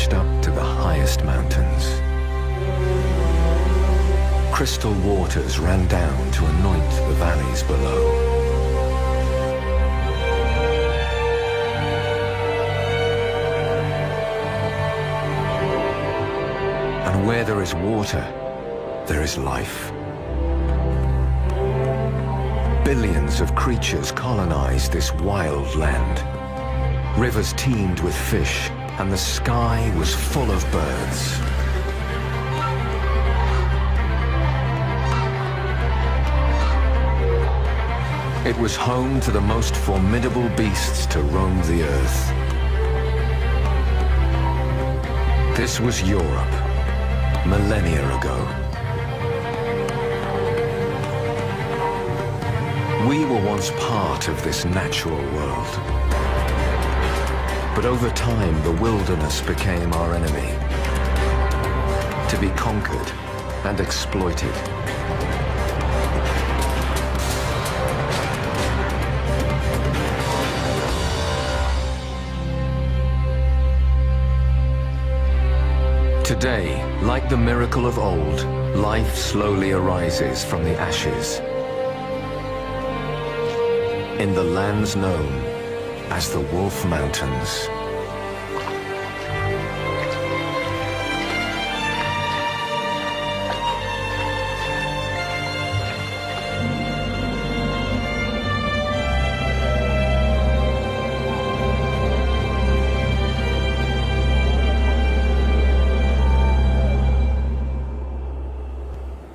reached up to the highest mountains. Crystal waters ran down to anoint the valleys below. And where there is water, there is life. Billions of creatures colonized this wild land. Rivers teemed with fish, and the sky was full of birds. It was home to the most formidable beasts to roam the earth. This was Europe, millennia ago. We were once part of this natural world. But over time, the wilderness became our enemy, to be conquered and exploited. Today, like the miracle of old, life slowly arises from the ashes in the lands known as the Wolf Mountains.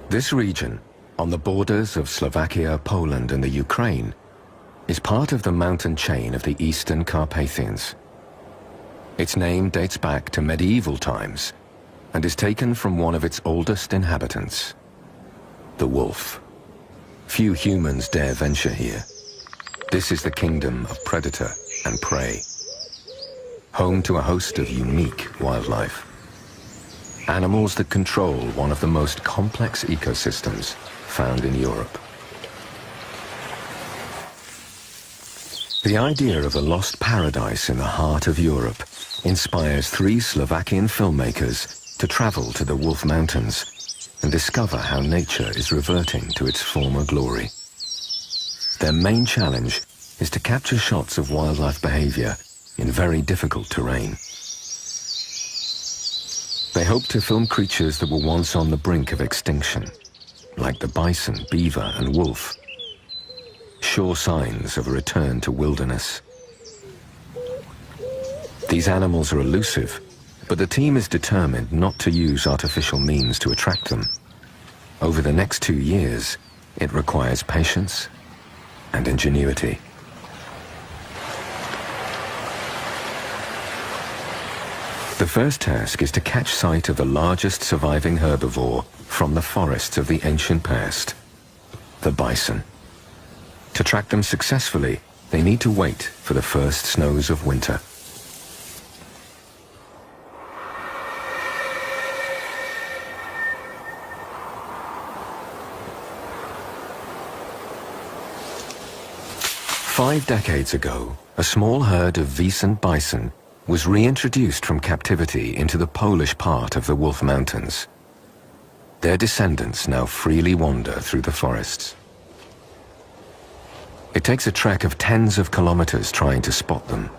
This region, on the borders of Slovakia, Poland, and the Ukraine, is part of the mountain chain of the Eastern Carpathians. Its name dates back to medieval times and is taken from one of its oldest inhabitants, the wolf. Few humans dare venture here. This is the kingdom of predator and prey, home to a host of unique wildlife. Animals that control one of the most complex ecosystems found in Europe. The idea of a lost paradise in the heart of Europe inspires 3 Slovakian filmmakers to travel to the Wolf Mountains and discover how nature is reverting to its former glory. Their main challenge is to capture shots of wildlife behavior in very difficult terrain. They hope to film creatures that were once on the brink of extinction, like the bison, beaver, and wolf, sure signs of a return to wilderness. These animals are elusive, but the team is determined not to use artificial means to attract them. Over the next 2 years, it requires patience and ingenuity. The first task is to catch sight of the largest surviving herbivore from the forests of the ancient past, the bison. To track them successfully, they need to wait for the first snows of winter. Five decades ago, a small herd of Wiesent bison was reintroduced from captivity into the Polish part of the Wolf Mountains. Their descendants now freely wander through the forests. It takes a trek of tens of kilometers trying to spot them.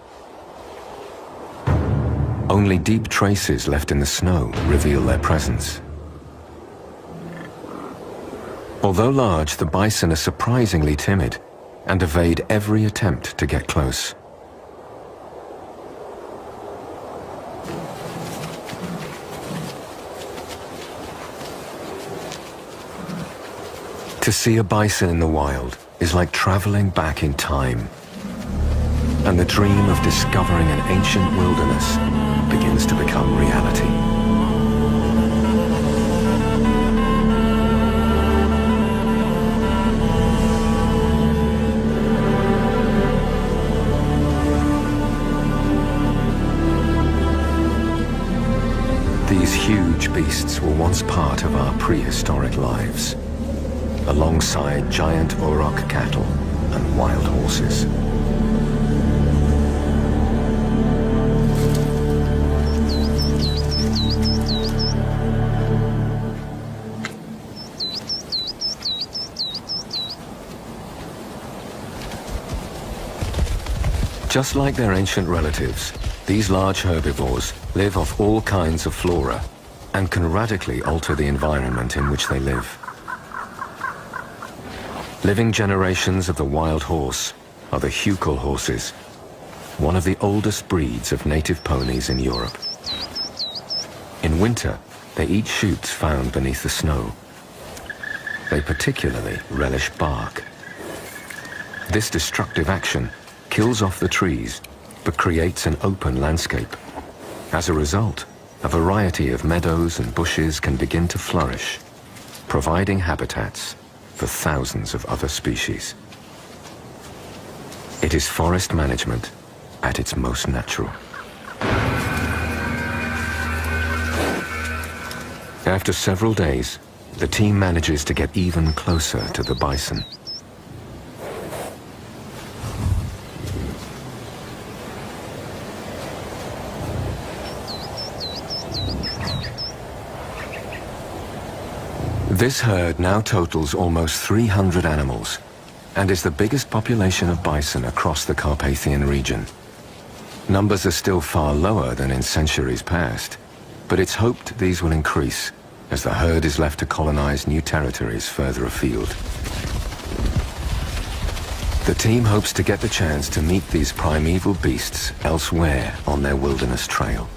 Only deep traces left in the snow reveal their presence. Although large, the bison are surprisingly timid and evade every attempt to get close. To see a bison in the wild is like traveling back in time, and the dream of discovering an ancient wilderness begins to become reality. These huge beasts were once part of our prehistoric lives, alongside giant auroch cattle and wild horses. Just like their ancient relatives, these large herbivores live off all kinds of flora and can radically alter the environment in which they live. Living generations of the wild horse are the Hucul horses, one of the oldest breeds of native ponies in Europe. In winter, they eat shoots found beneath the snow. They particularly relish bark. This destructive action kills off the trees, but creates an open landscape. As a result, a variety of meadows and bushes can begin to flourish, providing habitats for thousands of other species. It is forest management at its most natural. After several days, the team manages to get even closer to the bison. This herd now totals almost 300 animals and is the biggest population of bison across the Carpathian region. Numbers are still far lower than in centuries past, but it's hoped these will increase as the herd is left to colonize new territories further afield. The team hopes to get the chance to meet these primeval beasts elsewhere on their wilderness trail.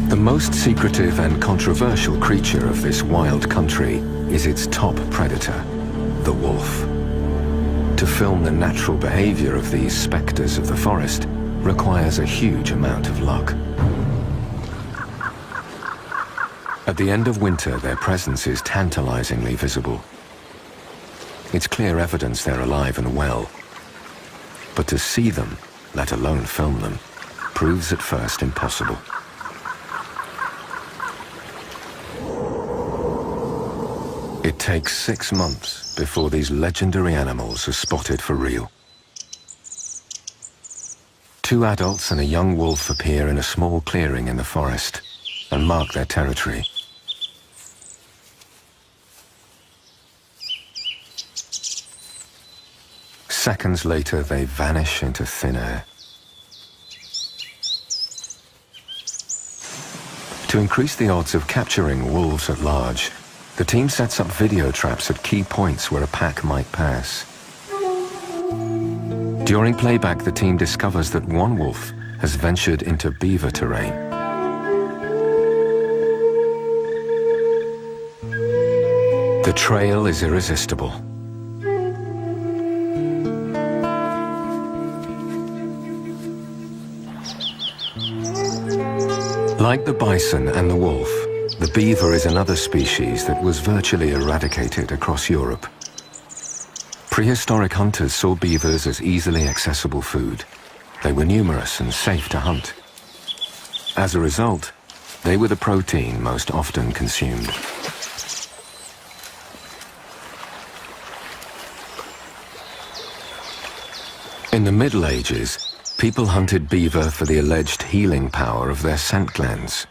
The most secretive and controversial creature of this wild country is its top predator, the wolf. To film the natural behavior of these specters of the forest requires a huge amount of luck. At the end of winter, their presence is tantalizingly visible. It's clear evidence they're alive and well. But to see them, let alone film them, proves at first impossible. It takes 6 months before these legendary animals are spotted for real. 2 adults and a young wolf appear in a small clearing in the forest and mark their territory. Seconds later, they vanish into thin air. To increase the odds of capturing wolves at large, the team sets up video traps at key points where a pack might pass. During playback, the team discovers that one wolf has ventured into beaver terrain. The trail is irresistible. Like the bison and the wolf, the beaver is another species that was virtually eradicated across Europe. Prehistoric hunters saw beavers as easily accessible food. They were numerous and safe to hunt. As a result, they were the protein most often consumed. In the Middle Ages, people hunted beaver for the alleged healing power of their scent glands.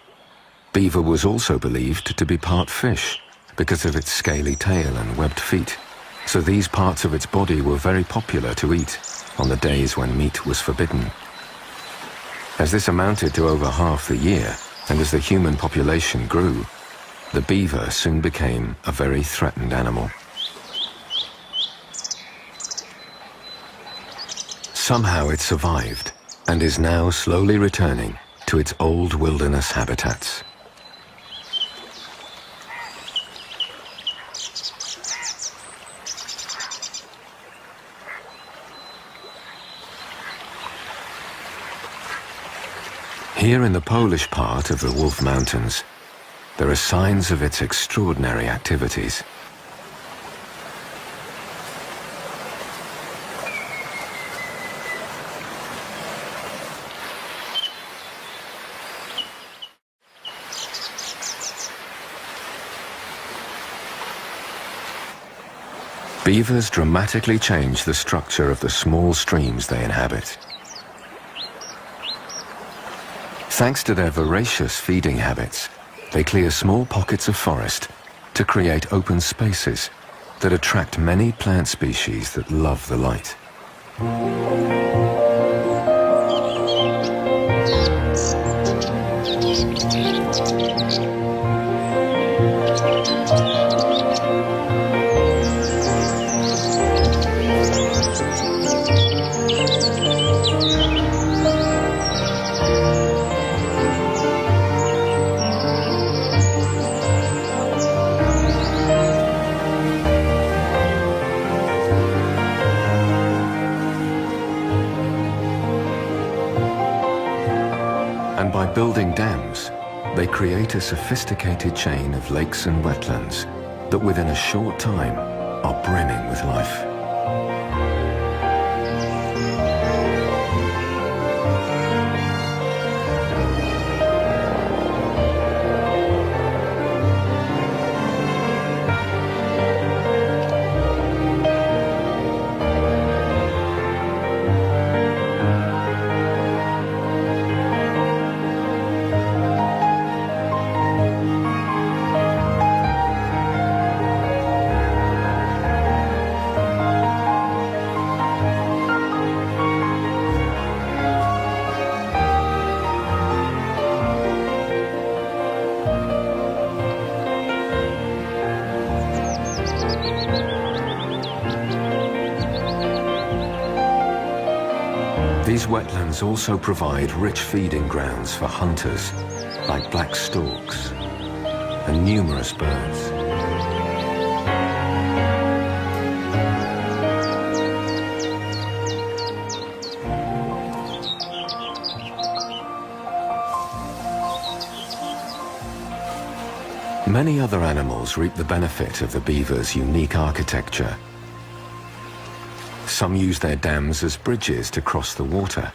Beaver was also believed to be part fish because of its scaly tail and webbed feet, so these parts of its body were very popular to eat on the days when meat was forbidden. As this amounted to over half the year, and as the human population grew, the beaver soon became a very threatened animal. Somehow it survived and is now slowly returning to its old wilderness habitats. Here in the Polish part of the Wolf Mountains, there are signs of its extraordinary activities. Beavers dramatically change the structure of the small streams they inhabit. Thanks to their voracious feeding habits, They clear small pockets of forest to create open spaces that attract many plant species that love the light. And by building dams, they create a sophisticated chain of lakes and wetlands that within a short time are brimming with life. These wetlands also provide rich feeding grounds for hunters like black storks and numerous birds. Many other animals reap the benefit of the beaver's unique architecture. Some use their dams as bridges to cross the water.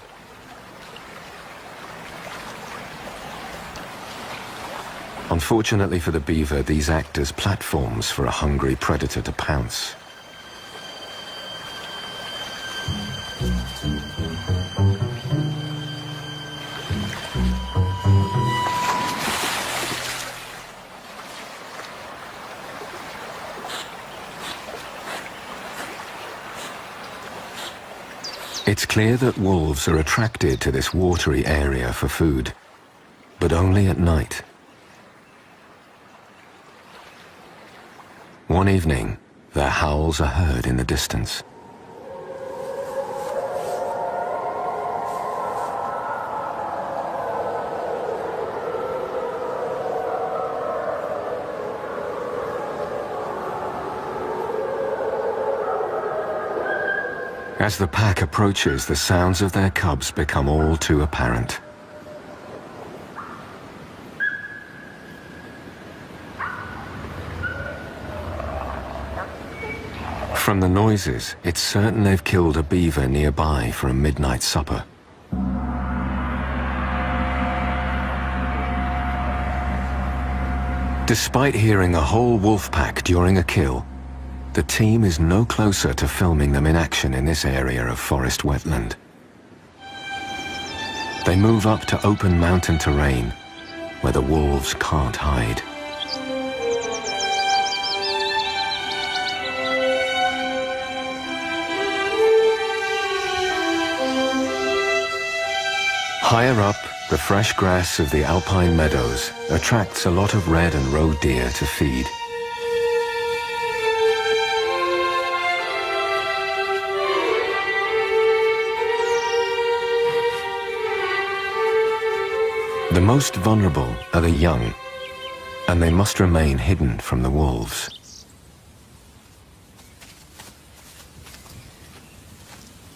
Unfortunately for the beaver, these act as platforms for a hungry predator to pounce. It's clear that wolves are attracted to this watery area for food, but only at night. One evening, their howls are heard in the distance. As the pack approaches, the sounds of their cubs become all too apparent. From the noises, it's certain they've killed a beaver nearby for a midnight supper. Despite hearing a whole wolf pack during a kill, the team is no closer to filming them in action in this area of forest wetland. They move up to open mountain terrain where the wolves can't hide. Higher up, the fresh grass of the alpine meadows attracts a lot of red and roe deer to feed. The most vulnerable are the young, and they must remain hidden from the wolves.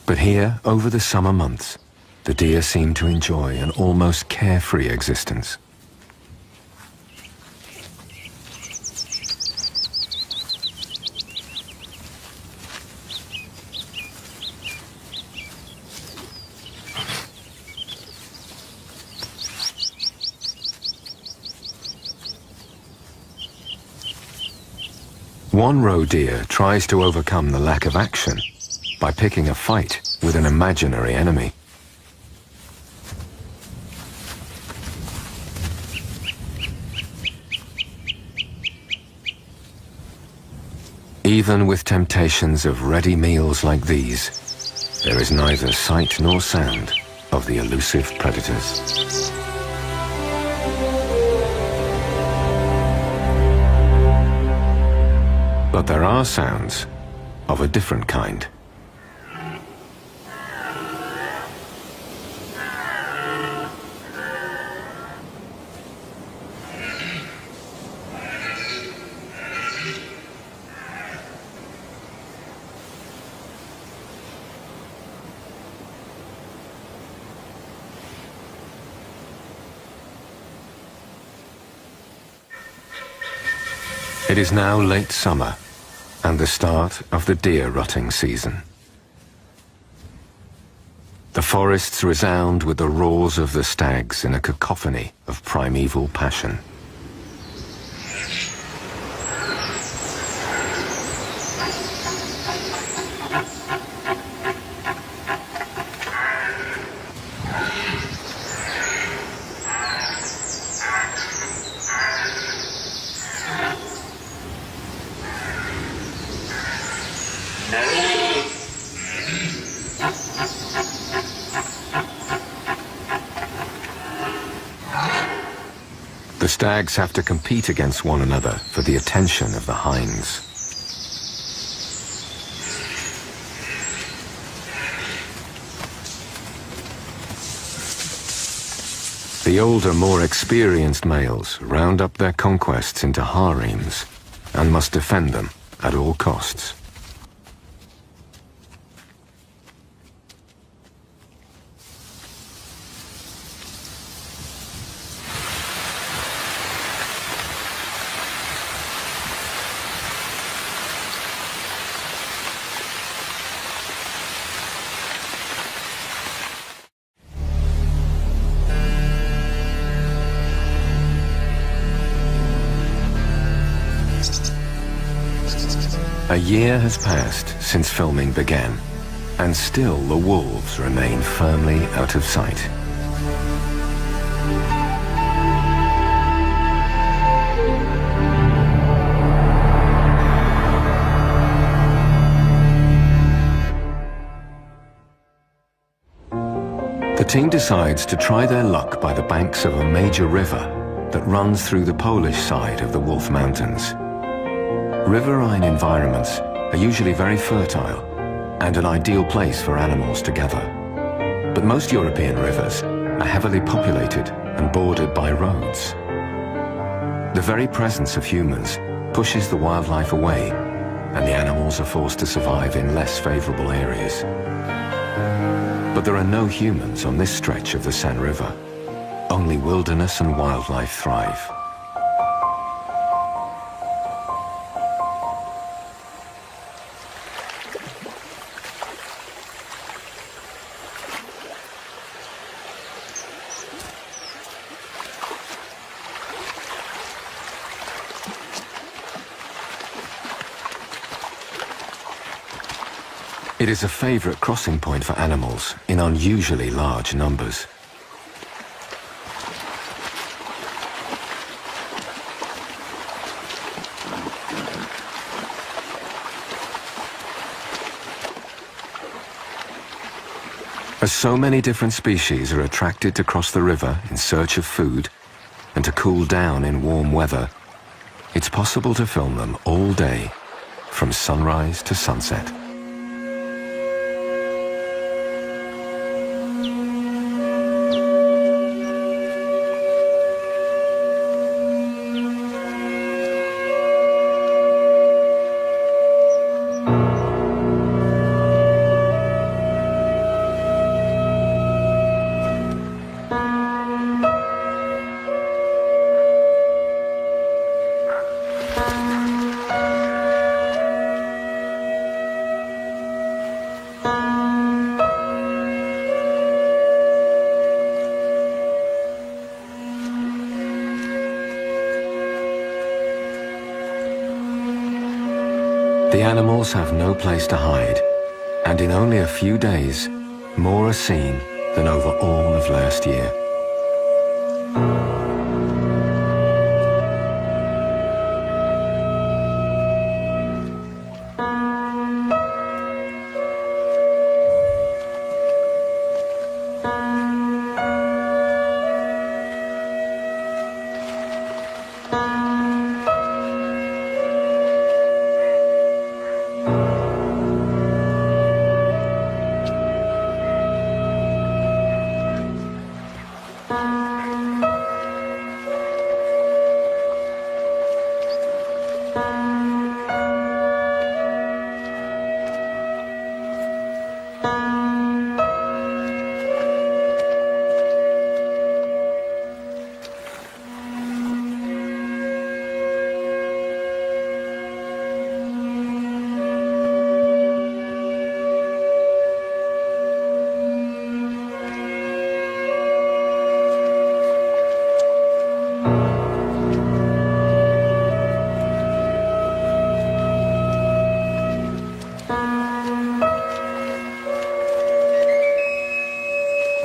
But here, over the summer months, the deer seem to enjoy an almost carefree existence. One roe deer tries to overcome the lack of action by picking a fight with an imaginary enemy. Even with temptations of ready meals like these, there is neither sight nor sound of the elusive predators. But there are sounds of a different kind. It is now late summer and the start of the deer rutting season. The forests resound with the roars of the stags in a cacophony of primeval passion. The stags have to compete against one another for the attention of the hinds. The older, more experienced males round up their conquests into harems and must defend them at all costs. A year has passed since filming began, and still the wolves remain firmly out of sight. The team decides to try their luck by the banks of a major river that runs through the Polish side of the Wolf Mountains. Riverine environments are usually very fertile and an ideal place for animals to gather. But most European rivers are heavily populated and bordered by roads. The very presence of humans pushes the wildlife away, and the animals are forced to survive in less favorable areas. But there are no humans on this stretch of the Seine River. Only wilderness and wildlife thrive. It is a favorite crossing point for animals in unusually large numbers. As so many different species are attracted to cross the river in search of food and to cool down in warm weather, it's possible to film them all day, from sunrise to sunset. The animals have no place to hide, and in only a few days, more are seen than over all of last year.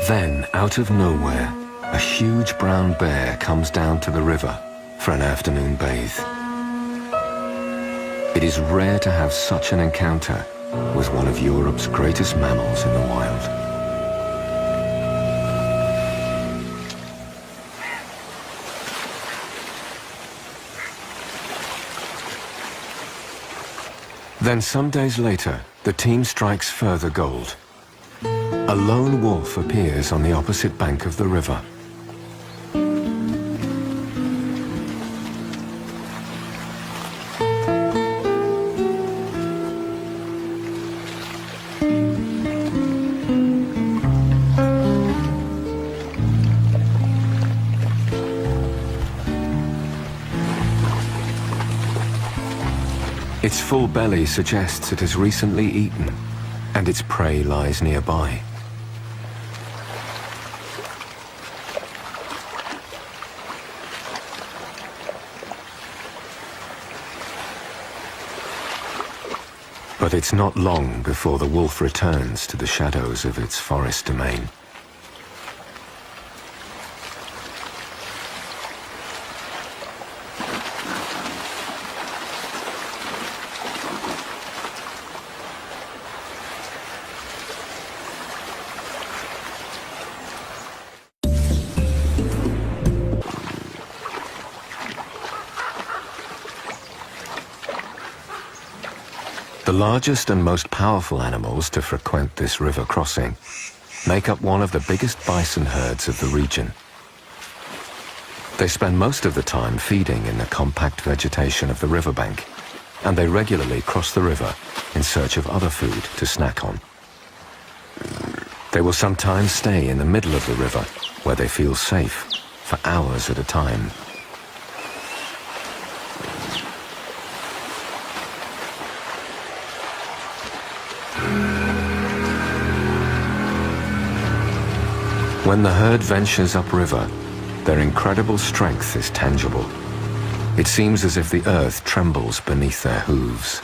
Then, out of nowhere, a huge brown bear comes down to the river for an afternoon bathe. It is rare to have such an encounter with one of Europe's greatest mammals in the wild. Then some days later, the team strikes further gold. A lone wolf appears on the opposite bank of the river. Its full belly suggests it has recently eaten, and its prey lies nearby. But it's not long before the wolf returns to the shadows of its forest domain. The largest and most powerful animals to frequent this river crossing make up one of the biggest bison herds of the region. They spend most of the time feeding in the compact vegetation of the riverbank, and they regularly cross the river in search of other food to snack on. They will sometimes stay in the middle of the river, where they feel safe, for hours at a time. When the herd ventures upriver, their incredible strength is tangible. It seems as if the earth trembles beneath their hooves.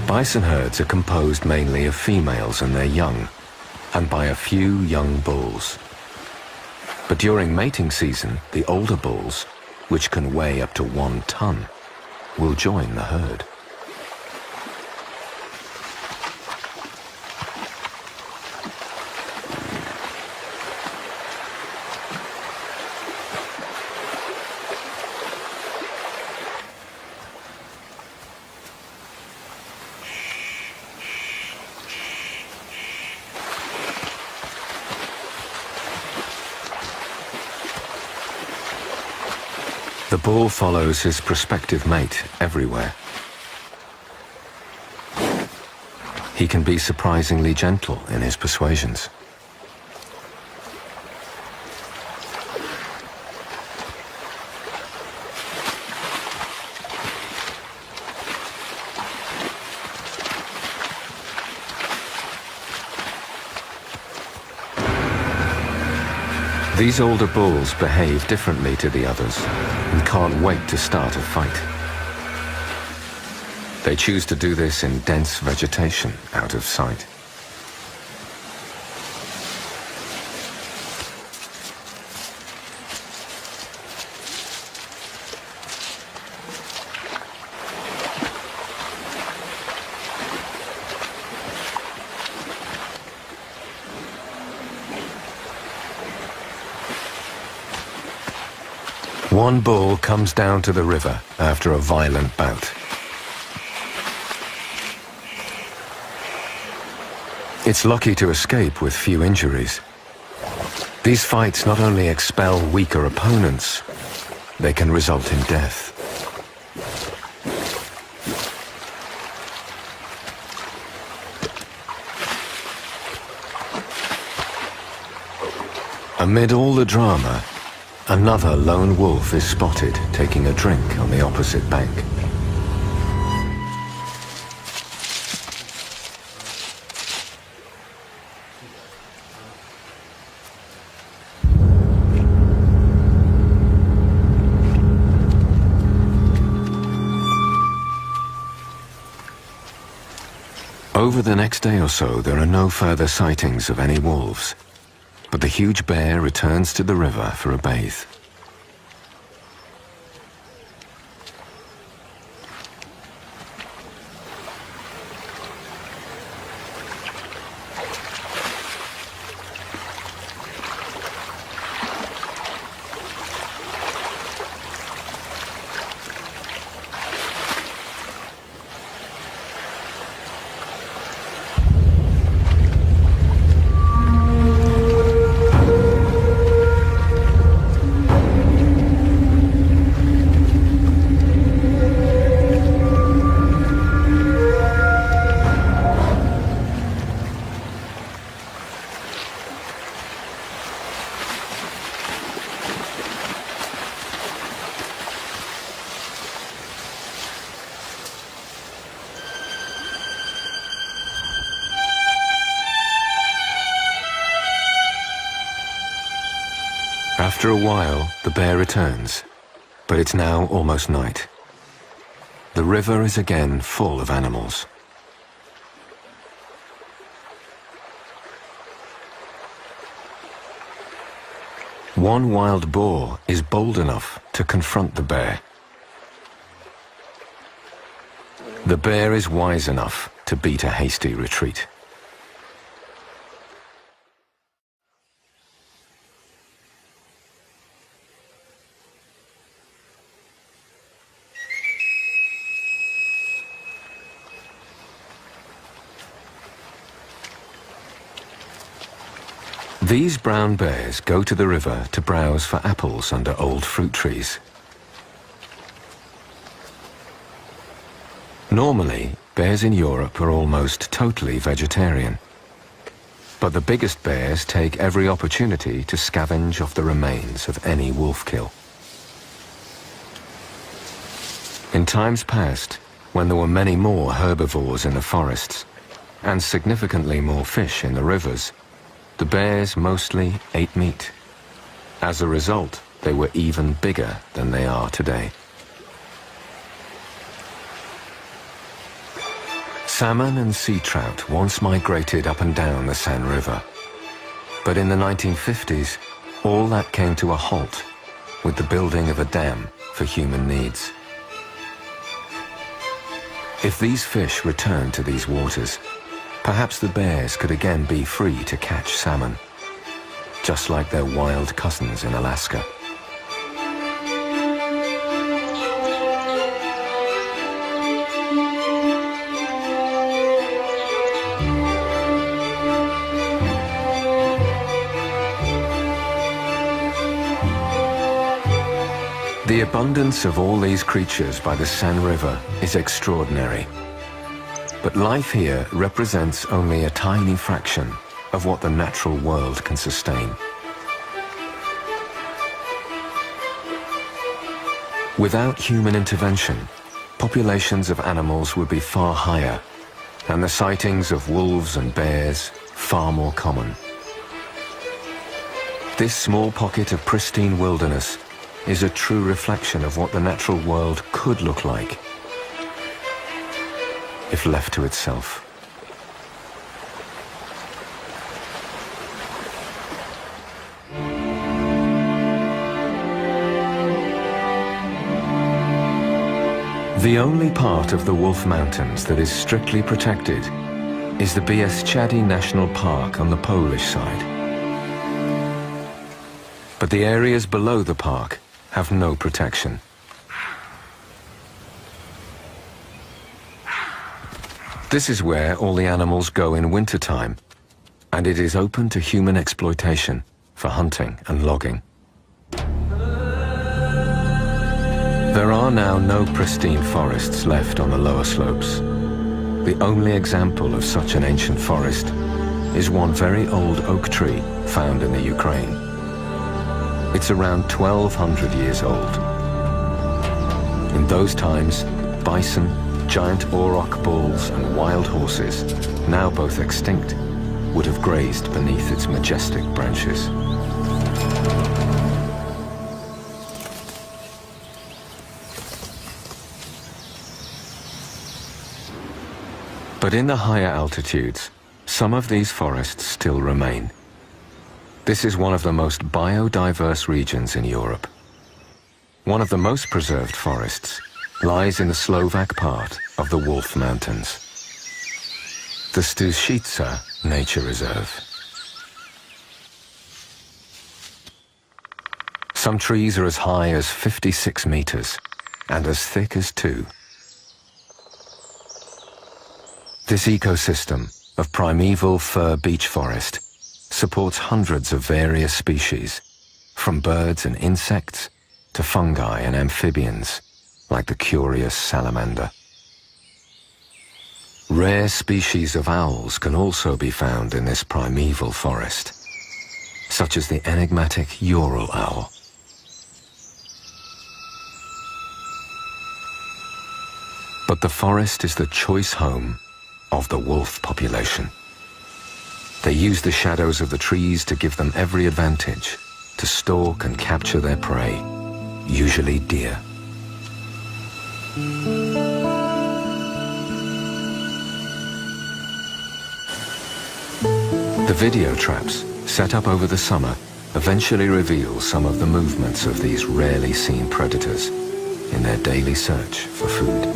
Bison herds are composed mainly of females and their young, and by a few young bulls. But during mating season, the older bulls, which can weigh up to 1 ton, will join the herd. The bull follows his prospective mate everywhere. He can be surprisingly gentle in his persuasions. These older bulls behave differently to the others and can't wait to start a fight. They choose to do this in dense vegetation out of sight. One bull comes down to the river after a violent bout. It's lucky to escape with few injuries. These fights not only expel weaker opponents, they can result in death. Amid all the drama, another lone wolf is spotted taking a drink on the opposite bank. Over the next day or so, there are no further sightings of any wolves, but the huge bear returns to the river for a bathe. After a while, the bear returns, but it's now almost night. The river is again full of animals. One wild boar is bold enough to confront the bear. The bear is wise enough to beat a hasty retreat. These brown bears go to the river to browse for apples under old fruit trees. Normally, bears in Europe are almost totally vegetarian. But the biggest bears take every opportunity to scavenge off the remains of any wolf kill. In times past, when there were many more herbivores in the forests, and significantly more fish in the rivers, the bears mostly ate meat. As a result, they were even bigger than they are today. Salmon and sea trout once migrated up and down the San River. But in the 1950s, all that came to a halt with the building of a dam for human needs. If these fish returned to these waters, perhaps the bears could again be free to catch salmon, just like their wild cousins in Alaska. The abundance of all these creatures by the San River is extraordinary. But life here represents only a tiny fraction of what the natural world can sustain. Without human intervention, populations of animals would be far higher, and the sightings of wolves and bears far more common. This small pocket of pristine wilderness is a true reflection of what the natural world could look like if left to itself. The only part of the Wolf Mountains that is strictly protected is the Bieszczady National Park on the Polish side. But the areas below the park have no protection. This is where all the animals go in wintertime, and it is open to human exploitation for hunting and logging. There are now no pristine forests left on the lower slopes. The only example of such an ancient forest is one very old oak tree found in the Ukraine. It's around 1,200 years old. In those times, bison, giant auroch bulls and wild horses, now both extinct, would have grazed beneath its majestic branches. But But in the higher altitudes, some of these forests still remain. This is one of the most biodiverse regions in Europe. One of the most preserved forests lies in the Slovak part of the Wolf Mountains, the Stušica Nature Reserve. Some trees are as high as 56 meters and as thick as 2. This ecosystem of primeval fir beech forest supports hundreds of various species, from birds and insects to fungi and amphibians, like the curious salamander. Rare species of owls can also be found in this primeval forest, such as the enigmatic Ural owl. But the forest is the choice home of the wolf population. They use the shadows of the trees to give them every advantage to stalk and capture their prey, usually deer. The video traps set up over the summer eventually reveal some of the movements of these rarely seen predators in their daily search for food.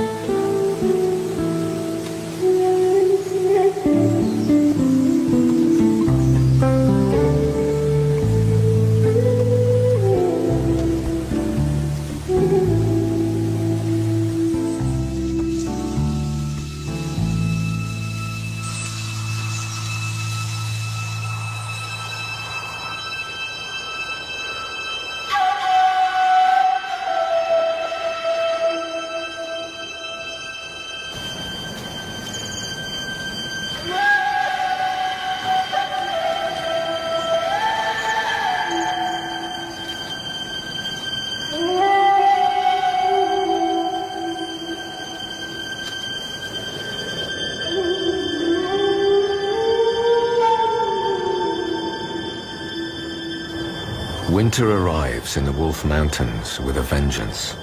Winter arrives in the Wolf Mountains with a vengeance.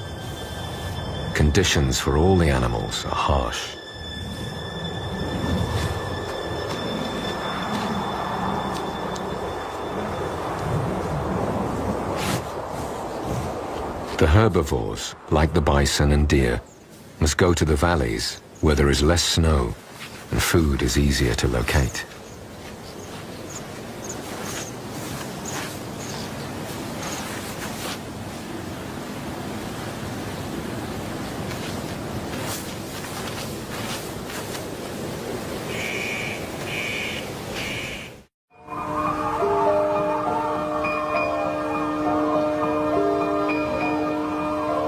Conditions for all the animals are harsh. The herbivores, like the bison and deer, must go to the valleys where there is less snow and food is easier to locate.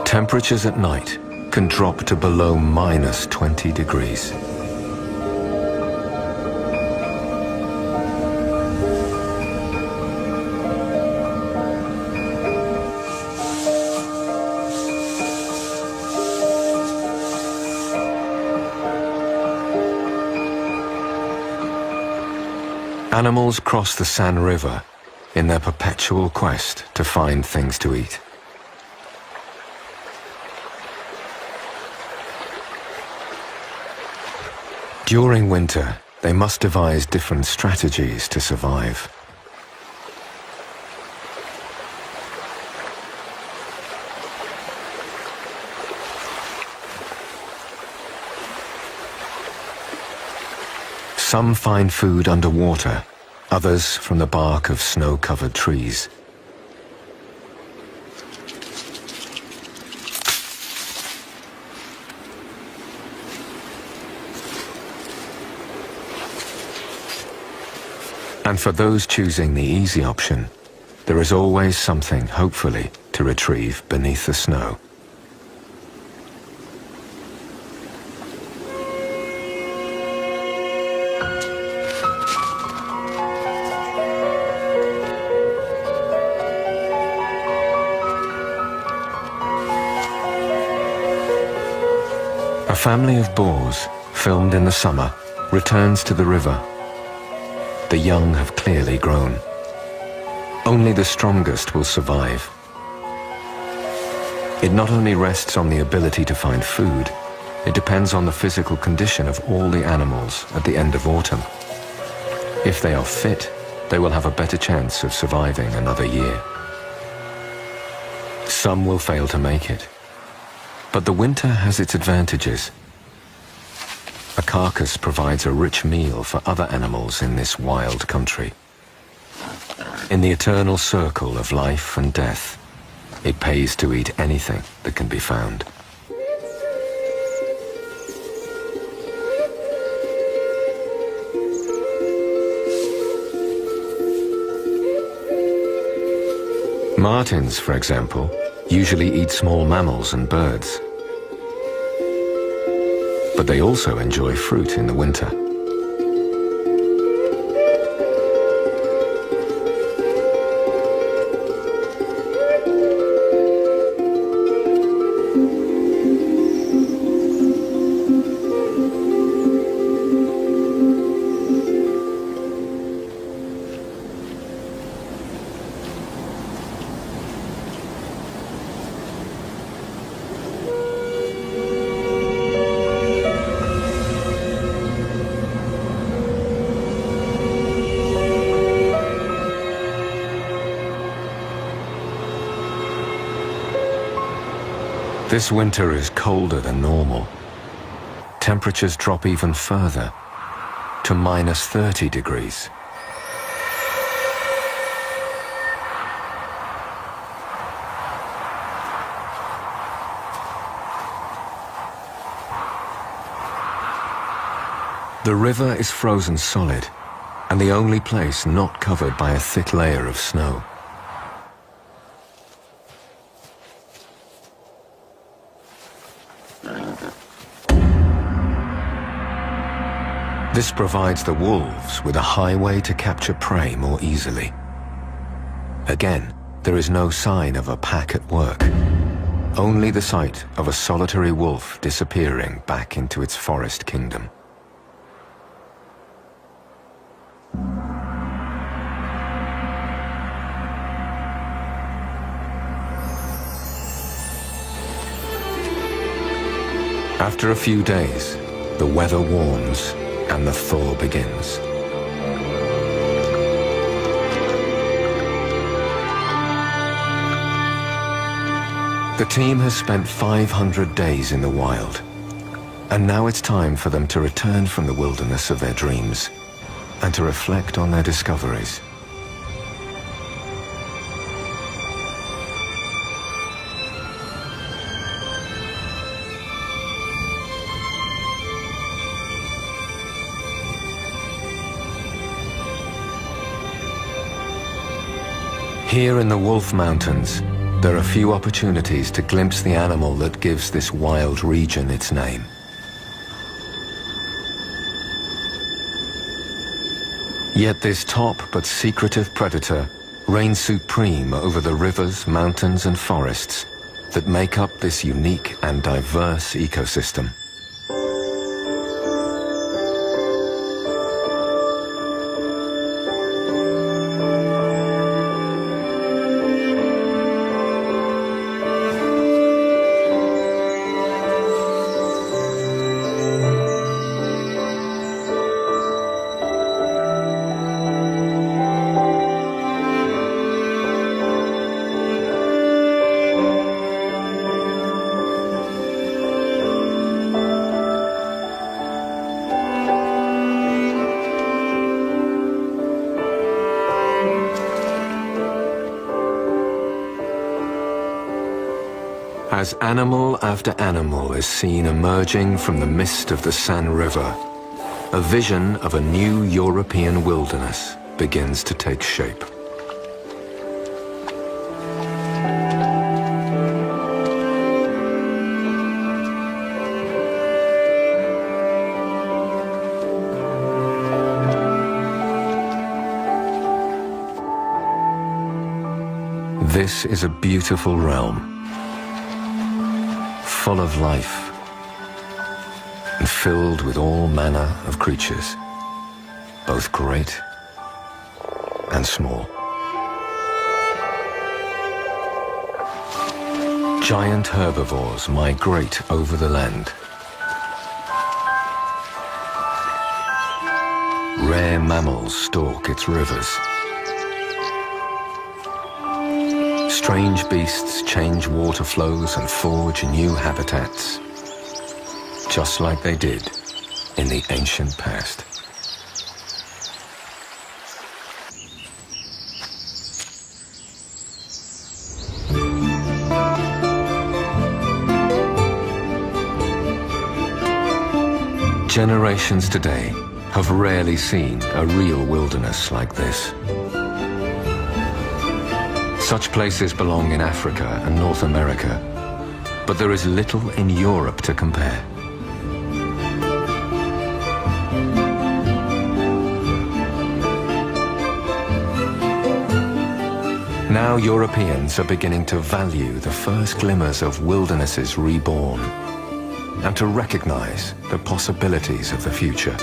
Temperatures at night can drop to below -20 degrees. Animals cross the San River in their perpetual quest to find things to eat. During winter, they must devise different strategies to survive. Some find food underwater, others from the bark of snow-covered trees. And for those choosing the easy option, there is always something, hopefully, to retrieve beneath the snow. A family of boars, filmed in the summer, returns to the river. The young have clearly grown. Only the strongest will survive. It not only rests on the ability to find food, It depends on the physical condition of all the animals at the end of autumn. If they are fit, they will have a better chance of surviving another year. Some will fail to make it. But the winter has its advantages. A carcass provides a rich meal for other animals in this wild country. In the eternal circle of life and death, it pays to eat anything that can be found. Martins, for example, usually eat small mammals and birds. But they also enjoy fruit in the winter. This winter is colder than normal. Temperatures drop even further, to minus 30 degrees. The river is frozen solid, and the only place not covered by a thick layer of snow. This provides the wolves with a highway to capture prey more easily. Again, there is no sign of a pack at work, only the sight of a solitary wolf disappearing back into its forest kingdom. After a few days, the weather warms and the thaw begins. The team has spent 500 days in the wild, and now it's time for them to return from the wilderness of their dreams and to reflect on their discoveries. Here in the Wolf Mountains, there are few opportunities to glimpse the animal that gives this wild region its name. Yet this top but secretive predator reigns supreme over the rivers, mountains and forests that make up this unique and diverse ecosystem. As animal after animal is seen emerging from the mist of the San River, a vision of a new European wilderness begins to take shape. This is a beautiful realm, full of life and filled with all manner of creatures, both great and small. Giant herbivores migrate over the land, rare mammals stalk its rivers. Strange beasts change water flows and forge new habitats, just like they did in the ancient past. Generations today have rarely seen a real wilderness like this. Such places belong in Africa and North America, but there is little in Europe to compare. Now Europeans are beginning to value the first glimmers of wildernesses reborn, and to recognize the possibilities of the future.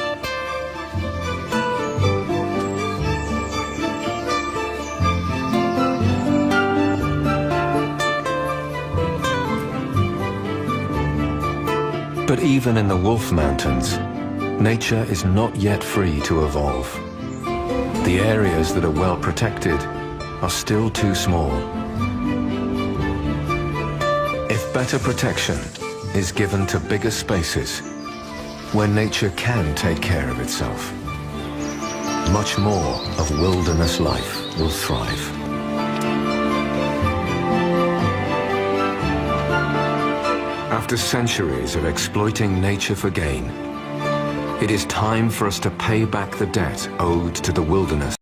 But even in the Wolf Mountains, nature is not yet free to evolve. The areas that are well protected are still too small. If better protection is given to bigger spaces, where nature can take care of itself, much more of wilderness life will thrive. After centuries of exploiting nature for gain, it is time for us to pay back the debt owed to the wilderness